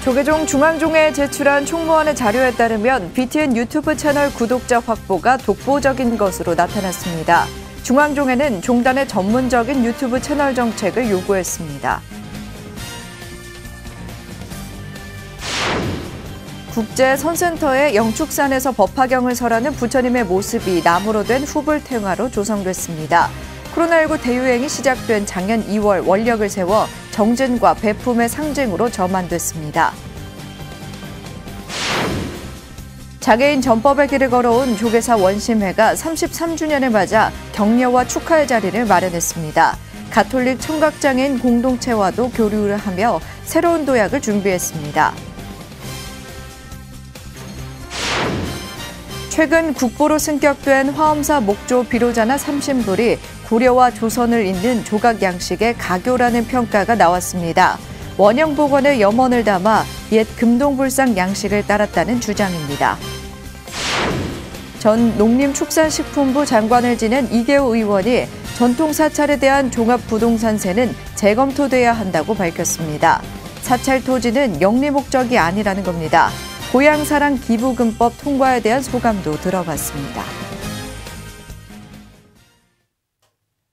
조계종 중앙종에 제출한 총무원의 자료에 따르면 BTN 유튜브 채널 구독자 확보가 독보적인 것으로 나타났습니다. 중앙종에는 종단의 전문적인 유튜브 채널 정책을 요구했습니다. 국제선센터의 영축산에서 법화경을 설하는 부처님의 모습이 나무로 된 후불탱화로 조성됐습니다. 코로나19 대유행이 시작된 작년 2월 원력을 세워 정진과 배품의 상징으로 점안됐습니다. 장애인 전법의 길을 걸어온 조계사 원심회가 33주년을 맞아 격려와 축하의 자리를 마련했습니다. 가톨릭 청각장애인 공동체와도 교류를 하며 새로운 도약을 준비했습니다. 최근 국보로 승격된 화엄사 목조 비로자나 삼신불이 고려와 조선을 잇는 조각 양식의 가교라는 평가가 나왔습니다. 원형복원의 염원을 담아 옛 금동불상 양식을 따랐다는 주장입니다. 전 농림축산식품부 장관을 지낸 이계호 의원이 전통사찰에 대한 종합부동산세는 재검토돼야 한다고 밝혔습니다. 사찰 토지는 영리 목적이 아니라는 겁니다. 고향사랑 기부금법 통과에 대한 소감도 들어봤습니다.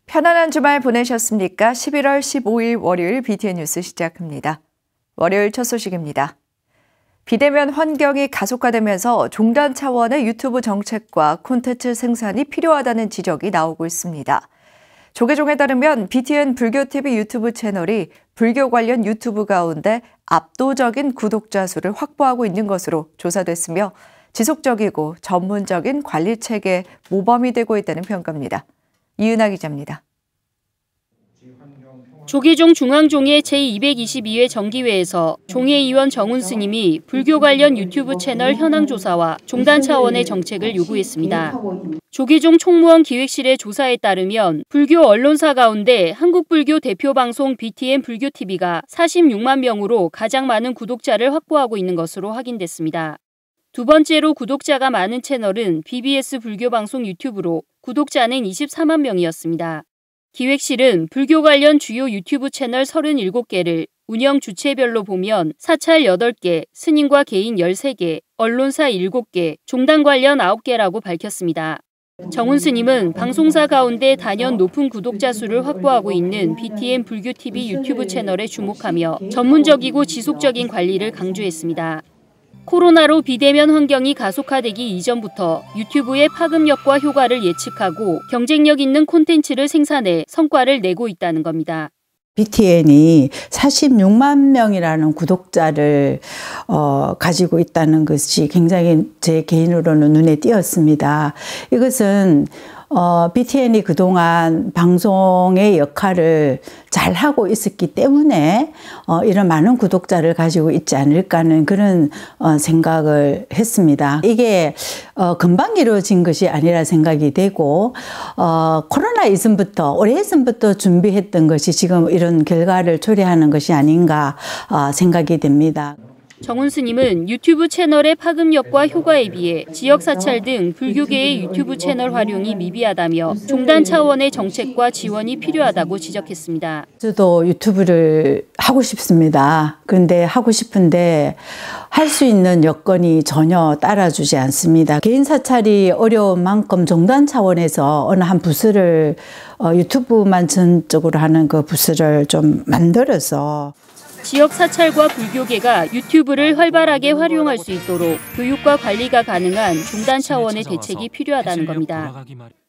편안한 주말 보내셨습니까? 11월 15일 월요일 BTN 뉴스 시작합니다. 월요일 첫 소식입니다. 비대면 환경이 가속화되면서 종단 차원의 유튜브 정책과 콘텐츠 생산이 필요하다는 지적이 나오고 있습니다. 조계종에 따르면 BTN 불교TV 유튜브 채널이 불교 관련 유튜브 가운데 압도적인 구독자 수를 확보하고 있는 것으로 조사됐으며 지속적이고 전문적인 관리 체계에 모범이 되고 있다는 평가입니다. 이은하 기자입니다. 조계종 중앙종의 제222회 정기회에서 종회의원 정훈 스님이 불교 관련 유튜브 채널 현황 조사와 종단 차원의 정책을 요구했습니다. 조계종 총무원 기획실의 조사에 따르면 불교 언론사 가운데 한국불교 대표 방송 BTN 불교TV가 46만 명으로 가장 많은 구독자를 확보하고 있는 것으로 확인됐습니다. 두 번째로 구독자가 많은 채널은 BBS 불교방송 유튜브로 구독자는 24만 명이었습니다. 기획실은 불교 관련 주요 유튜브 채널 37개를 운영 주체별로 보면 사찰 8개, 스님과 개인 13개, 언론사 7개, 종단 관련 9개라고 밝혔습니다. 정훈 스님은 방송사 가운데 단연 높은 구독자 수를 확보하고 있는 BTN 불교TV 유튜브 채널에 주목하며 전문적이고 지속적인 관리를 강조했습니다. 코로나로 비대면 환경이 가속화되기 이전부터 유튜브의 파급력과 효과를 예측하고 경쟁력 있는 콘텐츠를 생산해 성과를 내고 있다는 겁니다. BTN이 46만 명이라는 구독자를 가지고 있다는 것이 굉장히 제 개인으로는 눈에 띄었습니다. 이것은 BTN이 그동안 방송의 역할을 잘 하고 있었기 때문에 이런 많은 구독자를 가지고 있지 않을까 하는 그런 생각을 했습니다. 이게 금방 이루어진 것이 아니라 생각이 되고 코로나 이전부터 오래전부터 준비했던 것이 지금 이런 결과를 초래하는 것이 아닌가 생각이 됩니다. 정훈 스님은 유튜브 채널의 파급력과 효과에 비해 지역 사찰 등 불교계의 유튜브 채널 활용이 미비하다며 종단 차원의 정책과 지원이 필요하다고 지적했습니다. 저도 유튜브를 하고 싶습니다. 그런데 하고 싶은데 할 수 있는 여건이 전혀 따라주지 않습니다. 개인 사찰이 어려운 만큼 종단 차원에서 어느 한 부스를 유튜브만 전적으로 하는 그 부스를 좀 만들어서 지역 사찰과 불교계가 유튜브를 활발하게 활용할 수 있도록 교육과 관리가 가능한 종단 차원의 대책이 필요하다는 겁니다.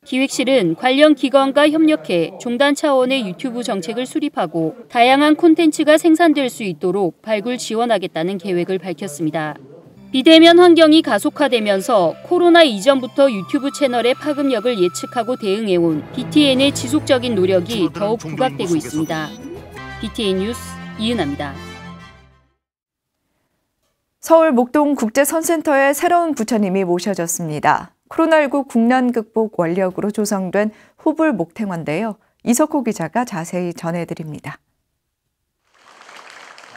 기획실은 관련 기관과 협력해 종단 차원의 유튜브 정책을 수립하고 다양한 콘텐츠가 생산될 수 있도록 발굴 지원하겠다는 계획을 밝혔습니다. 비대면 환경이 가속화되면서 코로나 이전부터 유튜브 채널의 파급력을 예측하고 대응해온 BTN의 지속적인 노력이 더욱 부각되고 있습니다. BTN 뉴스 이은하입니다. 서울 목동국제선센터에 새로운 부처님이 모셔졌습니다. 코로나19 국난 극복 원력으로 조성된 후불 목탱화인데요. 이석호 기자가 자세히 전해드립니다.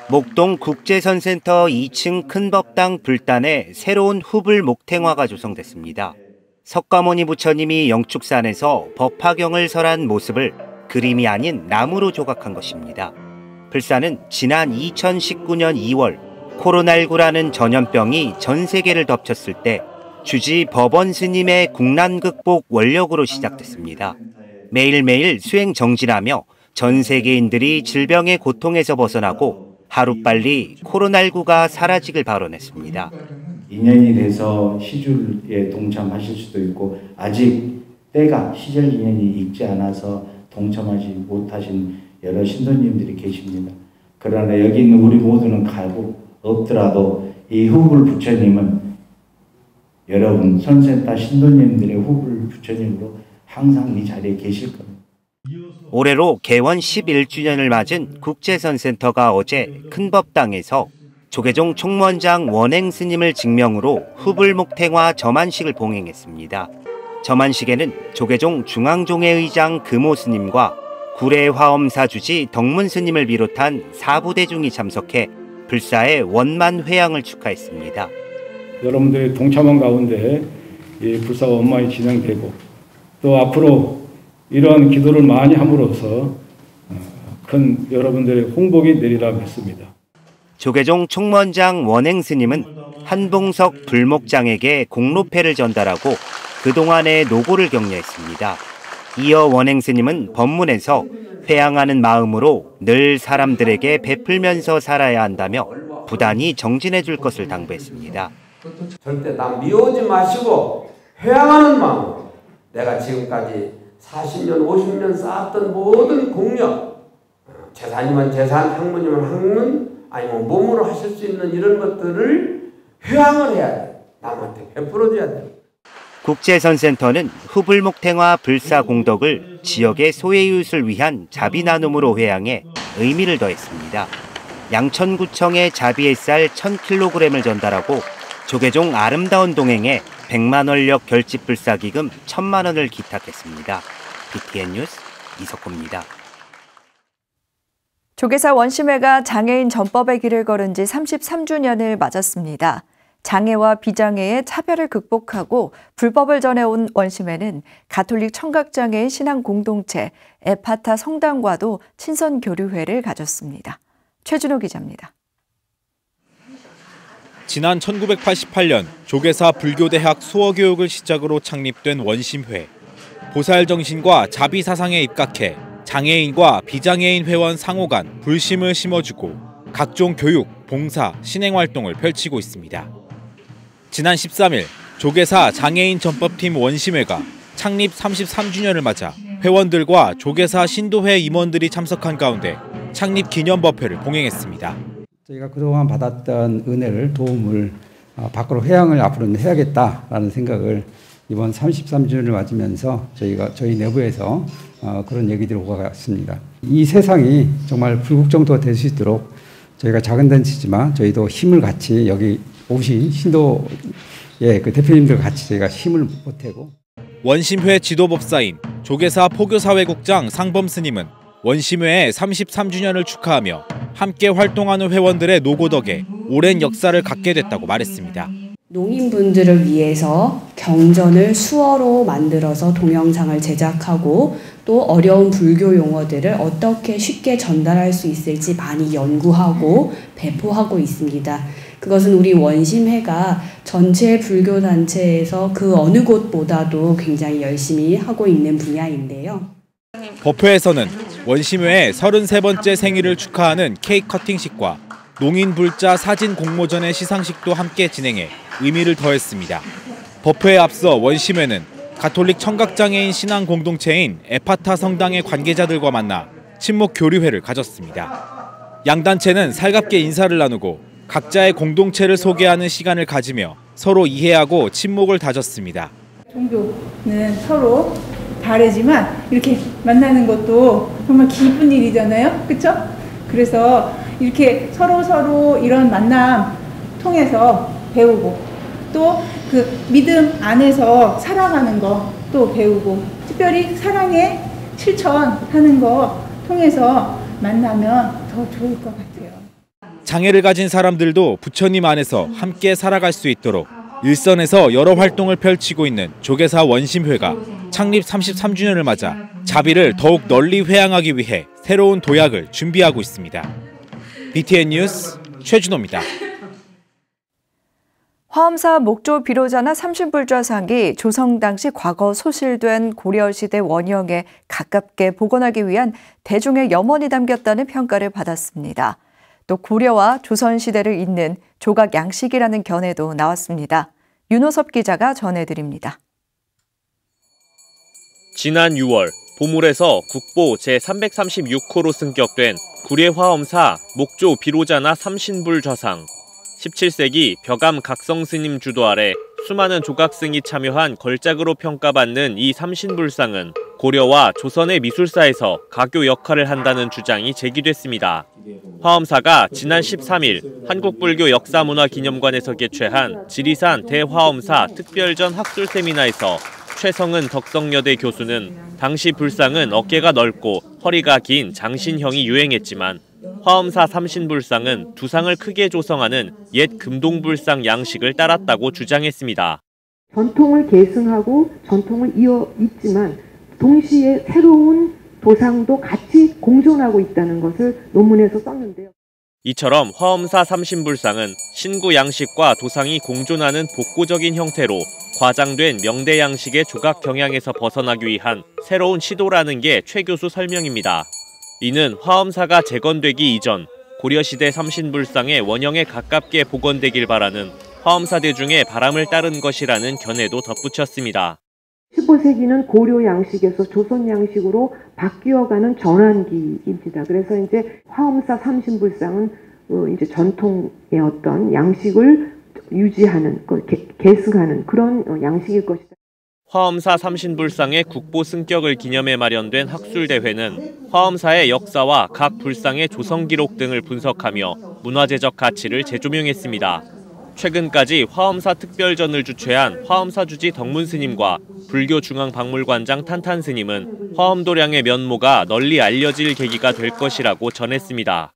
목동국제선센터 2층 큰법당 불단에 새로운 후불 목탱화가 조성됐습니다. 석가모니 부처님이 영축산에서 법화경을 설한 모습을 그림이 아닌 나무로 조각한 것입니다. 불사는 지난 2019년 2월 코로나19라는 전염병이 전 세계를 덮쳤을 때 주지 법원 스님의 국난 극복 원력으로 시작됐습니다. 매일매일 수행 정진하며 전 세계인들이 질병의 고통에서 벗어나고 하루빨리 코로나19가 사라지길 발언했습니다. 인연이 돼서 시줄에 동참하실 수도 있고 아직 때가 시절 인연이 있지 않아서 동참하지 못하신 여러 신도님들이 계십니다. 그러나 여기 있는 우리 모두는 가고 없더라도 이 후불 부처님은 여러분 선센터 신도님들의 후불 부처님으로 항상 이 자리에 계실 겁니다. 올해로 개원 11주년을 맞은 국제선센터가 어제 큰법당에서 조계종 총무원장 원행 스님을 증명으로 후불목탱화 점안식을 봉행했습니다. 점안식에는 조계종 중앙종회의장 금호 스님과 구례화엄사 주지 덕문 스님을 비롯한 사부대중이 참석해 불사의 원만 회양을 축하했습니다. 여러분들의 동참한 가운데 이 불사 원만이 진행되고 또 앞으로 이러한 기도를 많이 함으로써 큰 여러분들의 홍복이 내리라 믿습니다. 조계종 총무원장 원행 스님은 한봉석 불목장에게 공로패를 전달하고 그동안의 노고를 격려했습니다. 이어 원행 스님은 법문에서 회양하는 마음으로 늘 사람들에게 베풀면서 살아야 한다며 부단히 정진해 줄 것을 당부했습니다. 절대 남 미워하지 마시고 회양하는 마음으로 내가 지금까지 40년, 50년 쌓았던 모든 공력, 재산이면 재산, 학문이면 학문, 아니면 몸으로 하실 수 있는 이런 것들을 회양을 해야 돼. 남한테 베풀어줘야 돼. 국제선센터는 후불목탱화 불사 공덕을 지역의 소외이웃을 위한 자비 나눔으로 회양해 의미를 더했습니다. 양천구청에 자비 햇살 1000kg을 전달하고 조계종 아름다운 동행에 100만 원력 결집 불사 기금 1000만 원을 기탁했습니다. BTN 뉴스 이석호입니다. 조계사 원심회가 장애인 전법의 길을 걸은 지 33주년을 맞았습니다. 장애와 비장애의 차별을 극복하고 불법을 전해온 원심회는 가톨릭 청각장애인 신앙공동체 에파타 성당과도 친선교류회를 가졌습니다. 최준호 기자입니다. 지난 1988년 조계사 불교대학 수어교육을 시작으로 창립된 원심회. 보살정신과 자비사상에 입각해 장애인과 비장애인 회원 상호 간 불심을 심어주고 각종 교육, 봉사, 신행활동을 펼치고 있습니다. 지난 13일 조계사 장애인 전법팀 원심회가 창립 33주년을 맞아 회원들과 조계사 신도회 임원들이 참석한 가운데 창립 기념법회를 봉행했습니다. 저희가 그동안 받았던 은혜를, 도움을 밖으로 회양을 앞으로는 해야겠다라는 생각을 이번 33주년을 맞으면서 저희 내부에서 그런 얘기들이 오가갔습니다. 이 세상이 정말 불국정토가 될 수 있도록 저희가 작은 단체지만 저희도 힘을 같이 여기 오신 신도의 그 대표님들 같이 저희가 힘을 보태고. 원심회 지도법사인 조계사 포교사회국장 상범 스님은 원심회의 33주년을 축하하며 함께 활동하는 회원들의 노고 덕에 오랜 역사를 갖게 됐다고 말했습니다. 농인분들을 위해서 경전을 수어로 만들어서 동영상을 제작하고 또 어려운 불교 용어들을 어떻게 쉽게 전달할 수 있을지 많이 연구하고 배포하고 있습니다. 그것은 우리 원심회가 전체 불교 단체에서 그 어느 곳보다도 굉장히 열심히 하고 있는 분야인데요. 법회에서는 원심회의 33번째 생일을 축하하는 케이크 커팅식과 농인불자 사진 공모전의 시상식도 함께 진행해 의미를 더했습니다. 법회에 앞서 원심회는 가톨릭 청각장애인 신앙공동체인 에파타 성당의 관계자들과 만나 친목 교류회를 가졌습니다. 양 단체는 살갑게 인사를 나누고 각자의 공동체를 소개하는 시간을 가지며 서로 이해하고 친목을 다졌습니다. 종교는 서로 다르지만 이렇게 만나는 것도 정말 기쁜 일이잖아요. 그렇죠? 그래서 이렇게 서로 이런 만남 통해서 배우고 또 그 믿음 안에서 살아가는 거 또 배우고 특별히 사랑의 실천하는 거 통해서 만나면 더 좋을 것 같아요. 장애를 가진 사람들도 부처님 안에서 함께 살아갈 수 있도록 일선에서 여러 활동을 펼치고 있는 조계사 원심회가 창립 33주년을 맞아 자비를 더욱 널리 회양하기 위해 새로운 도약을 준비하고 있습니다. BTN 뉴스 최준호입니다. 화엄사 목조 비로자나 삼신불좌상이 조성 당시 과거 소실된 고려시대 원형에 가깝게 복원하기 위한 대중의 염원이 담겼다는 평가를 받았습니다. 또 고려와 조선시대를 잇는 조각 양식이라는 견해도 나왔습니다. 윤호섭 기자가 전해드립니다. 지난 6월 보물에서 국보 제336호로 승격된 구례화엄사 목조 비로자나 삼신불좌상. 17세기 벽암 각성스님 주도 아래 수많은 조각승이 참여한 걸작으로 평가받는 이 삼신불상은 고려와 조선의 미술사에서 가교 역할을 한다는 주장이 제기됐습니다. 화엄사가 지난 13일 한국불교 역사문화기념관에서 개최한 지리산 대화엄사 특별전 학술 세미나에서 최성은 덕성여대 교수는 당시 불상은 어깨가 넓고 허리가 긴 장신형이 유행했지만 화엄사 삼신불상은 두상을 크게 조성하는 옛 금동불상 양식을 따랐다고 주장했습니다. 전통을 계승하고 전통을 이어있지만 동시에 새로운 도상도 같이 공존하고 있다는 것을 논문에서 썼는데요. 이처럼 화엄사 삼신불상은 신구 양식과 도상이 공존하는 복고적인 형태로 과장된 명대 양식의 조각 경향에서 벗어나기 위한 새로운 시도라는 게 최 교수 설명입니다. 이는 화엄사가 재건되기 이전 고려시대 삼신불상의 원형에 가깝게 복원되길 바라는 화엄사 대중의 바람을 따른 것이라는 견해도 덧붙였습니다. 15세기는 고려 양식에서 조선 양식으로 바뀌어가는 전환기입니다. 그래서 이제 화엄사 삼신불상은 이제 전통의 어떤 양식을 유지하는, 계승하는 그런 양식일 것이다. 화엄사 삼신불상의 국보 승격을 기념해 마련된 학술대회는 화엄사의 역사와 각 불상의 조성 기록 등을 분석하며 문화재적 가치를 재조명했습니다. 최근까지 화엄사 특별전을 주최한 화엄사주지 덕문스님과 불교중앙박물관장 탄탄스님은 화엄도량의 면모가 널리 알려질 계기가 될 것이라고 전했습니다.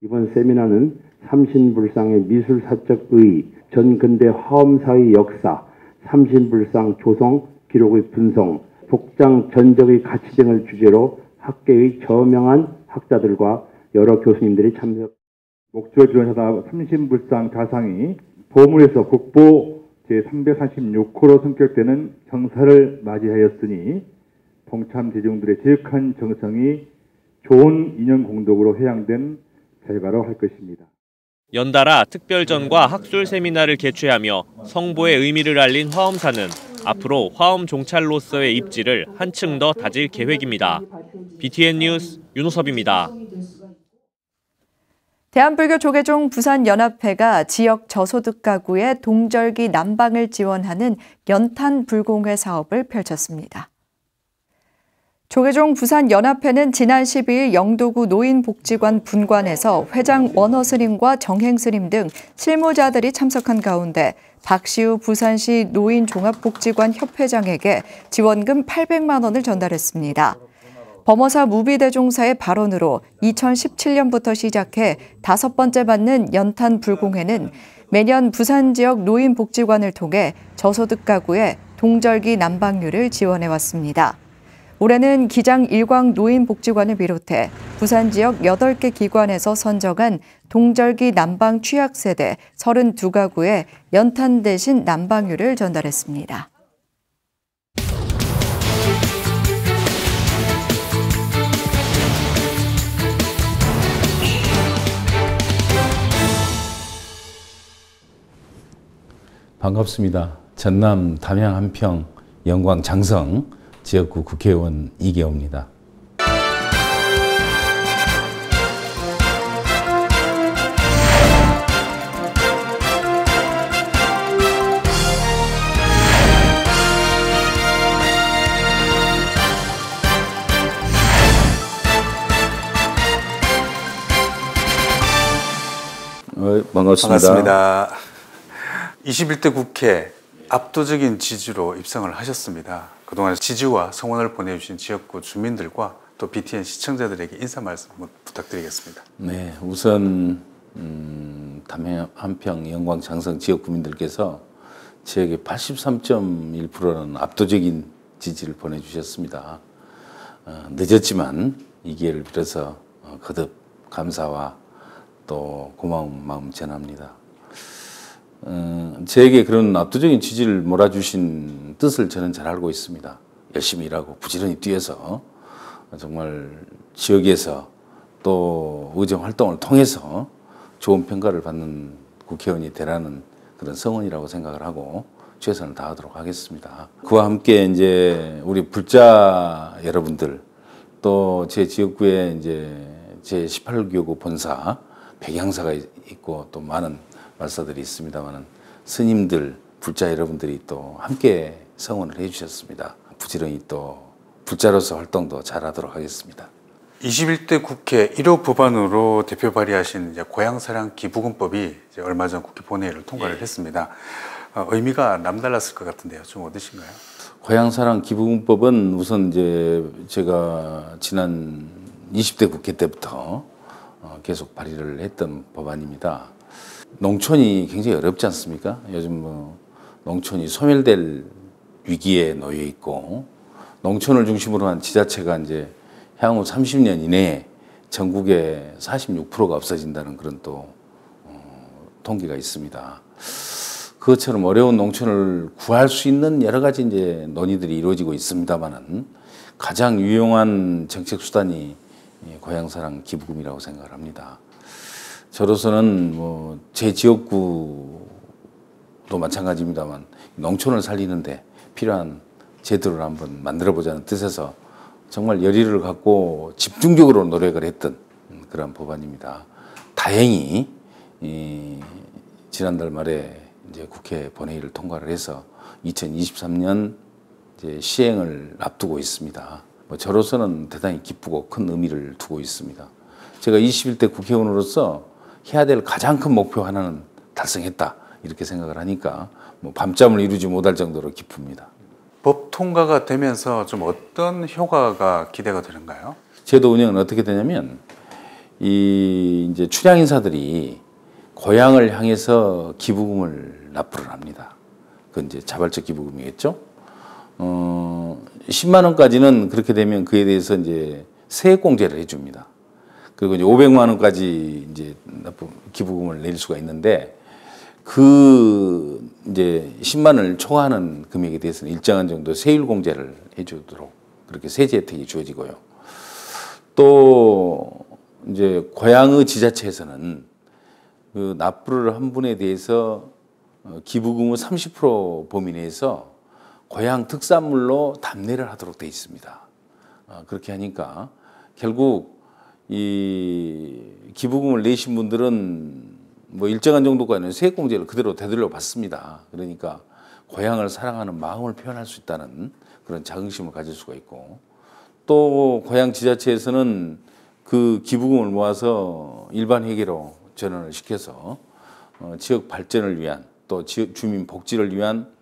이번 세미나는 삼신불상의 미술사적 의의, 전근대 화엄사의 역사, 삼신불상 조성 기록의 분석, 복장 전적의 가치 등을 주제로 학계의 저명한 학자들과 여러 교수님들이 참석. 목조 비로자나 삼신불상 좌상이 보물에서 국보 제336호로 성격되는 경사를 맞이하였으니 동참 대중들의 지극한 정성이 좋은 인연 공덕으로 회양된 결과로 할 것입니다. 연달아 특별전과 학술 세미나를 개최하며 성보의 의미를 알린 화엄사는 앞으로 화엄 종찰로서의 입지를 한층 더 다질 계획입니다. BTN 뉴스 윤호섭입니다. 대한불교 조계종 부산연합회가 지역 저소득 가구의 동절기 난방을 지원하는 연탄 불공회 사업을 펼쳤습니다. 조계종 부산연합회는 지난 12일 영도구 노인복지관 분관에서 회장 원허스님과 정행스님 등 실무자들이 참석한 가운데 박시우 부산시 노인종합복지관 협회장에게 지원금 800만 원을 전달했습니다. 범어사 무비대종사의 발언으로 2017년부터 시작해 5번째 받는 연탄 불공회는 매년 부산 지역 노인복지관을 통해 저소득 가구의 동절기 난방료를 지원해왔습니다. 올해는 기장 일광 노인복지관을 비롯해 부산 지역 8개 기관에서 선정한 동절기 난방 취약세대 32가구에 연탄 대신 난방료를 전달했습니다. 반갑습니다. 전남 담양 한평 영광 장성 지역구 국회의원 이계호입니다. 반갑습니다. 21대 국회 압도적인 지지로 입성을 하셨습니다. 그동안 지지와 성원을 보내주신 지역구 주민들과 또 BTN 시청자들에게 인사 말씀 부탁드리겠습니다. 네, 우선 담양 한평 영광 장성 지역 구민들께서 지역의 83.1%라는 압도적인 지지를 보내주셨습니다. 늦었지만 이 기회를 빌어서 거듭 감사와 또 고마운 마음 전합니다. 저에게 그런 압도적인 지지를 몰아주신 뜻을 저는 잘 알고 있습니다. 열심히 일하고 부지런히 뛰어서 정말 지역에서 또 의정 활동을 통해서 좋은 평가를 받는 국회의원이 되라는 그런 성원이라고 생각을 하고 최선을 다하도록 하겠습니다. 그와 함께 이제 우리 불자 여러분들 또 제 지역구에 이제 제 18교구 본사 백양사가 있고 또 많은 말사들이 있습니다만은 스님들 불자 여러분들이 또 함께 성원을 해주셨습니다. 부지런히 또 불자로서 활동도 잘하도록 하겠습니다. 21대 국회 1호 법안으로 대표 발의하신 이제 고향사랑 기부금법이 이제 얼마 전 국회 본회의를 통과를 했습니다. 의미가 남달랐을 것 같은데요. 좀 어떠신가요? 고향사랑 기부금법은 우선 이제 제가 지난 20대 국회 때부터 계속 발의를 했던 법안입니다. 농촌이 굉장히 어렵지 않습니까? 요즘 뭐 농촌이 소멸될 위기에 놓여 있고 농촌을 중심으로 한 지자체가 이제 향후 30년 이내에 전국에 46%가 없어진다는 그런 또 통계가 있습니다. 그것처럼 어려운 농촌을 구할 수 있는 여러 가지 이제 논의들이 이루어지고 있습니다만은 가장 유용한 정책 수단이 고향사랑 기부금이라고 생각을 합니다. 저로서는 뭐 제 지역구도 마찬가지입니다만 농촌을 살리는데 필요한 제도를 한번 만들어보자는 뜻에서 정말 열의를 갖고 집중적으로 노력을 했던 그런 법안입니다. 다행히 지난달 말에 이제 국회 본회의를 통과를 해서 2023년 이제 시행을 앞두고 있습니다. 저로서는 대단히 기쁘고 큰 의미를 두고 있습니다. 제가 21대 국회의원으로서 해야 될 가장 큰 목표 하나는 달성했다 이렇게 생각을 하니까 뭐 밤잠을 이루지 못할 정도로 기쁩니다. 법 통과가 되면서 좀 어떤 효과가 기대가 되는가요? 제도 운영은 어떻게 되냐면 이제 출향 인사들이 고향을 향해서 기부금을 납부를 합니다. 그건 이제 자발적 기부금이겠죠. 10만 원까지는 그렇게 되면 그에 대해서 이제 세액공제를 해줍니다. 그리고 이제 500만 원까지 이제 기부금을 낼 수가 있는데 그 이제 10만 원을 초과하는 금액에 대해서는 일정한 정도 세율 공제를 해주도록 그렇게 세제 혜택이 주어지고요. 또 이제 고향의 지자체에서는 그 납부를 한 분에 대해서 기부금의 30% 범위 내에서 고향 특산물로 답례를 하도록 되어 있습니다. 그렇게 하니까 결국 이 기부금을 내신 분들은 뭐 일정한 정도까지는 세액공제를 그대로 되돌려 받습니다. 그러니까 고향을 사랑하는 마음을 표현할 수 있다는 그런 자긍심을 가질 수가 있고 또 고향 지자체에서는 그 기부금을 모아서 일반 회계로 전환을 시켜서 지역 발전을 위한 또 지역 주민 복지를 위한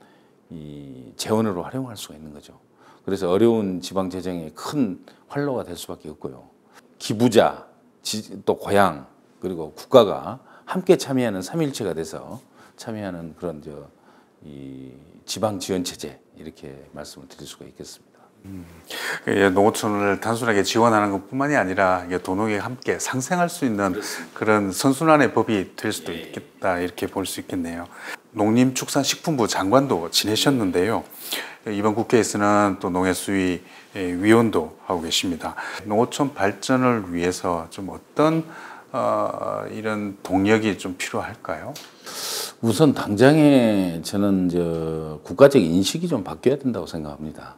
이 재원으로 활용할 수가 있는 거죠. 그래서 어려운 지방 재정에 큰 활로가 될 수밖에 없고요. 기부자, 또 고향 그리고 국가가 함께 참여하는 삼위일체가 돼서 참여하는 그런 이 지방 지원 체제 이렇게 말씀을 드릴 수가 있겠습니다. 농어촌을 단순하게 지원하는 것뿐만이 아니라 도농에 함께 상생할 수 있는 그렇습니다. 그런 선순환의 법이 될 수도 있겠다 이렇게 볼 수 있겠네요. 농림축산식품부 장관도 지내셨는데요. 이번 국회에서는 또 농해수위 위원도 하고 계십니다. 농어촌 발전을 위해서 좀 어떤 이런 동력이 좀 필요할까요? 우선 당장에 저는 국가적 인식이 좀 바뀌어야 된다고 생각합니다.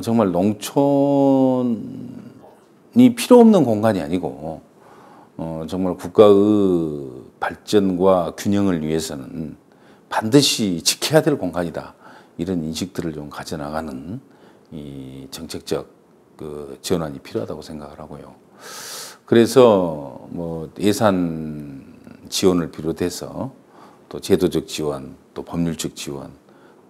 정말 농촌이 필요 없는 공간이 아니고 정말 국가의 발전과 균형을 위해서는 반드시 지켜야 될 공간이다. 이런 인식들을 좀 가져나가는 이 정책적 그 전환이 필요하다고 생각을 하고요. 그래서 뭐 예산 지원을 비롯해서 또 제도적 지원, 또 법률적 지원,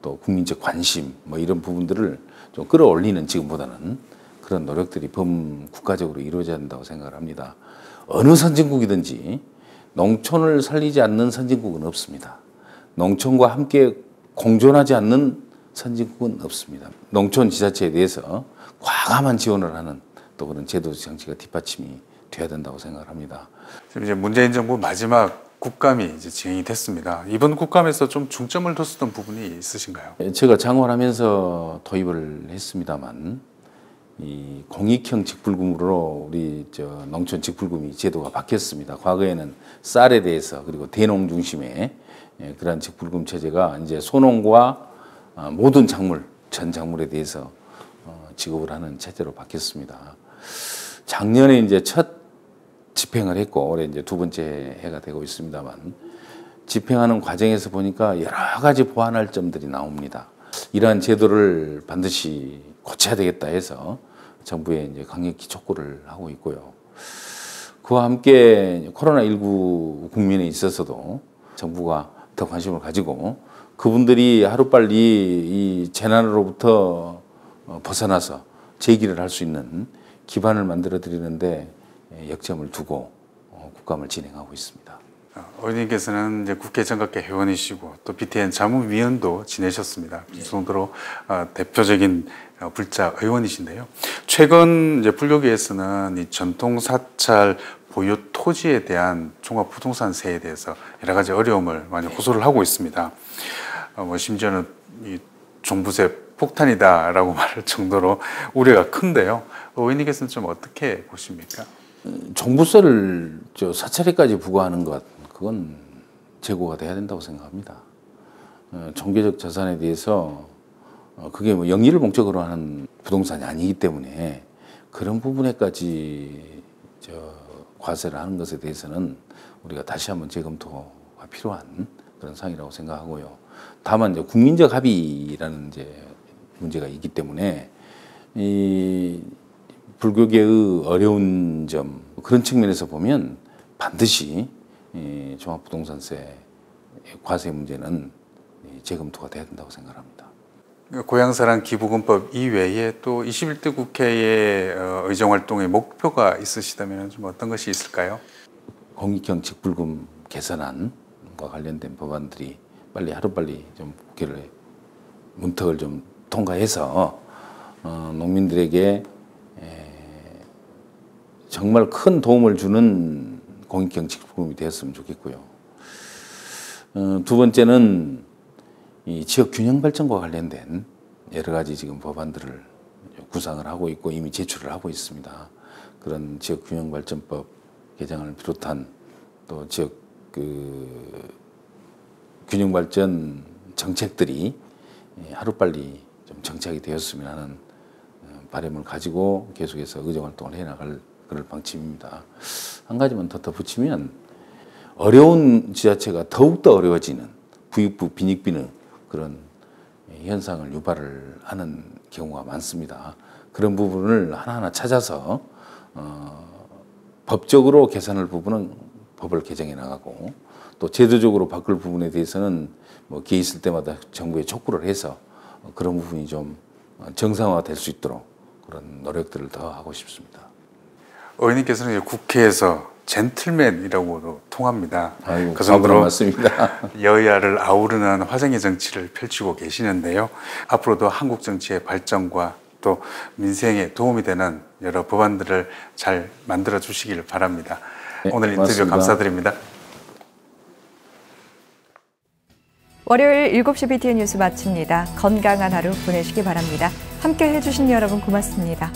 또 국민적 관심 뭐 이런 부분들을 좀 끌어올리는 지금보다는 그런 노력들이 범국가적으로 이루어져야 한다고 생각을 합니다. 어느 선진국이든지 농촌을 살리지 않는 선진국은 없습니다. 농촌과 함께 공존하지 않는 선진국은 없습니다. 농촌 지자체에 대해서 과감한 지원을 하는 또 그런 제도 정치가 뒷받침이 돼야 된다고 생각을 합니다. 지금 이제 문재인 정부 마지막 국감이 이제 진행이 됐습니다. 이번 국감에서 좀 중점을 뒀었던 부분이 있으신가요? 제가 장관하면서 도입을 했습니다만 이 공익형 직불금으로 우리 농촌 직불금이 제도가 바뀌었습니다. 과거에는 쌀에 대해서 그리고 대농 중심의 그러한 직불금 체제가 이제 소농과 모든 작물, 전 작물에 대해서 지급을 하는 체제로 바뀌었습니다. 작년에 이제 첫 집행을 했고 올해 이제 두 번째 해가 되고 있습니다만 집행하는 과정에서 보니까 여러 가지 보완할 점들이 나옵니다. 이러한 제도를 반드시 고쳐야 되겠다 해서 정부에 이제 강력히 촉구를 하고 있고요. 그와 함께 코로나19 국면에 있어서도 정부가 더 관심을 가지고 그분들이 하루빨리 이 재난으로부터 벗어나서 재기를 할 수 있는 기반을 만들어 드리는데 역점을 두고 국감을 진행하고 있습니다. 의원님께서는 이제 국회 정각계 회원이시고 또 BTN 자문위원도 지내셨습니다. 그 정도로 대표적인 불자 의원이신데요. 최근 이제 불교계에서는 이 전통 사찰 보유 토지에 대한 종합부동산세에 대해서 여러 가지 어려움을 많이 호소를 하고 있습니다. 심지어는 이 종부세 폭탄이다라고 말할 정도로 우려가 큰데요. 의원님께서는 좀 어떻게 보십니까? 종부세를 사찰에까지 부과하는 것, 그건 제고가 돼야 된다고 생각합니다. 종교적 자산에 대해서 그게 뭐 영리를 목적으로 하는 부동산이 아니기 때문에 그런 부분에까지 과세를 하는 것에 대해서는 우리가 다시 한번 재검토가 필요한 그런 상황이라고 생각하고요. 다만 이제 국민적 합의라는 이제 문제가 있기 때문에 이 불교계의 어려운 점 그런 측면에서 보면 반드시 종합부동산세 과세 문제는 재검토가 돼야 된다고 생각합니다. 고향사랑 기부금법 이외에 또 21대 국회의 의정활동의 목표가 있으시다면 좀 어떤 것이 있을까요? 공익형 직불금 개선안과 관련된 법안들이 하루빨리 좀 국회를 문턱을 좀 통과해서 농민들에게 정말 큰 도움을 주는 공익형 직불금이 되었으면 좋겠고요. 두 번째는 이 지역 균형 발전과 관련된 여러 가지 지금 법안들을 구상을 하고 있고 이미 제출을 하고 있습니다. 그런 지역 균형 발전법 개정을 비롯한 또 지역 균형 발전 정책들이 하루빨리 좀 정착이 되었으면 하는 바람을 가지고 계속해서 의정활동을 해나갈 그럴 방침입니다. 한 가지만 더 덧붙이면 어려운 지자체가 더욱더 어려워지는 부익부 빈익빈의 그런 현상을 유발을 하는 경우가 많습니다. 그런 부분을 하나하나 찾아서 법적으로 개선할 부분은 법을 개정해 나가고 또 제도적으로 바꿀 부분에 대해서는 뭐 기회 있을 때마다 정부에 촉구를 해서 그런 부분이 좀 정상화될 수 있도록 그런 노력들을 더 하고 싶습니다. 의원님께서는 국회에서 젠틀맨이라고도 통합니다. 아이고, 그 정도로 맞습니다. 여야를 아우르는 화정의 정치를 펼치고 계시는데요. 앞으로도 한국 정치의 발전과 또 민생에 도움이 되는 여러 법안들을 잘 만들어 주시길 바랍니다. 네, 오늘 인터뷰 고맙습니다. 감사드립니다. 월요일 7시 BTN 뉴스 마칩니다. 건강한 하루 보내시기 바랍니다. 함께 해주신 여러분 고맙습니다.